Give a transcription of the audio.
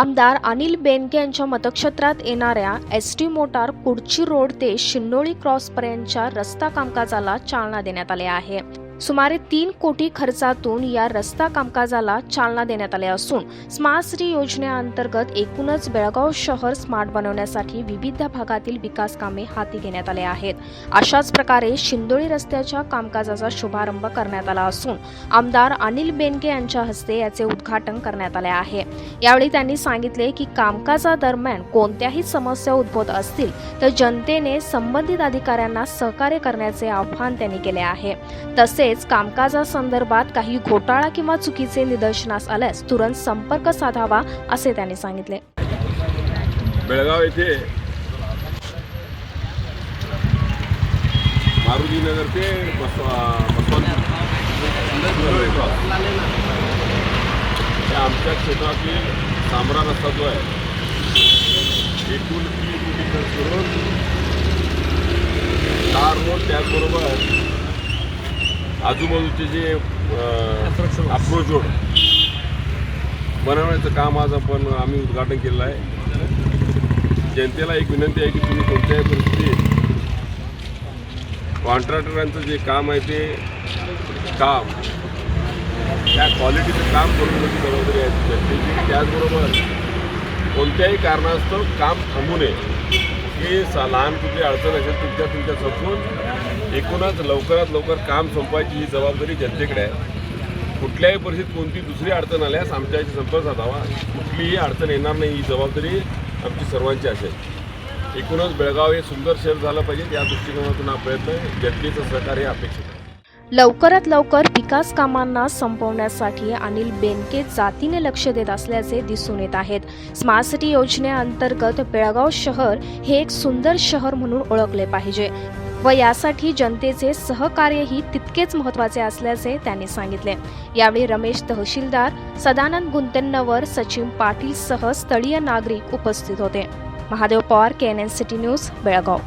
आमदार अनिल बेनके यांच्या मतक्षेत्रात येणाऱ्या एसटी मोटार कुडची रोड ते शिंदोळी क्रॉसपर्यंतच्या रस्ता कामकाजाला चालना देण्यात आली आहे। सुमारे 3 कोटी खर्चातून या रस्ता कामकाजाला चालना देण्यात आली असून स्मार्ट सिटी योजनेअंतर्गत एकूणच बेळगाव शहर स्मार्ट बनवण्यासाठी विविध भागातील विकास कामे हाती घेण्यात आले आहेत। अशाच प्रकारे शिंदोळी रस्त्याच्या कामकाजाचा शुभारंभ करण्यात आला असून आमदार अनिल बेनके यांच्या हस्ते याचे उद्घाटन करण्यात आले आहे। यावेळी त्यांनी सांगितले की कामकाजादरम्यान कोणत्याही समस्या उद्भवत असतील तर जनतेने संबंधित अधिकाऱ्यांना सहकार्य करण्याचे आवाहन त्यांनी केले आहे। तसेच कामकाजासंदर्भात काही घोटाळा किंवा चुकीचे निदर्शनास आल्यास तुरंत संपर्क साधावा असे त्यांनी सांगितले। बेळगाव येथे मारुती नगर ते आमच्या क्षेत्रातील सांबरा रस्ता जो आहे एकूण 3 कोटी खर्च करून तार रोड त्याचबरोबर आजूबाजूचे जे अप्रोच रोड बनवण्याचं काम आज आम्ही उद्घाटन केलेलं आहे। जनतेला एक विनंती आहे की तुम्ही कोणत्याही परिस्थितीत कॉन्ट्रॅक्टरांचं जे काम आहे ते काम त्या क्वालिटीचं काम करून घेण्याची जबाबदारी आहे जनतेची। त्याचबरोबर कोणत्याही कारणास्तव काम थांबू नये की लहान कुठली अडचण असेल तुमच्या संपून एकूणच लवकरात लवकर काम संपवायची ही जबाबदारी जनतेकडे आहे। कुठल्याही परिस्थितीत कोणती दुसरी अडचण आल्यास आमच्याशी संपर्क साधावा। कुठलीही अडचण येणार नाही ही जबाबदारी आमची सर्वांची असेल। एकूणच बेळगाव हे सुंदर शहर झालं पाहिजे या दृष्टिकोनातून हा प्रयत्न आहे। जनतेचं सहकार्य अपेक्षित आहे। लवकरात लवकर विकास कामांना संपवण्यासाठी अनिल बेनके जातीने लक्ष देत असल्याचे दिसून येत आहेत। स्मार्ट सिटी योजनेअंतर्गत बेळगाव शहर हे एक सुंदर शहर म्हणून ओळखले पाहिजे व यासाठी जनतेचे सहकार्यही तितकेच महत्त्वाचे असल्याचे त्यांनी सांगितले। यावेळी रमेश तहसीलदार, सदानंद गुंतेन्नवर, सचिन पाटील सह स्थळीय नागरिक उपस्थित होते। Mahadev Pawar, KNN city news, Belgaum.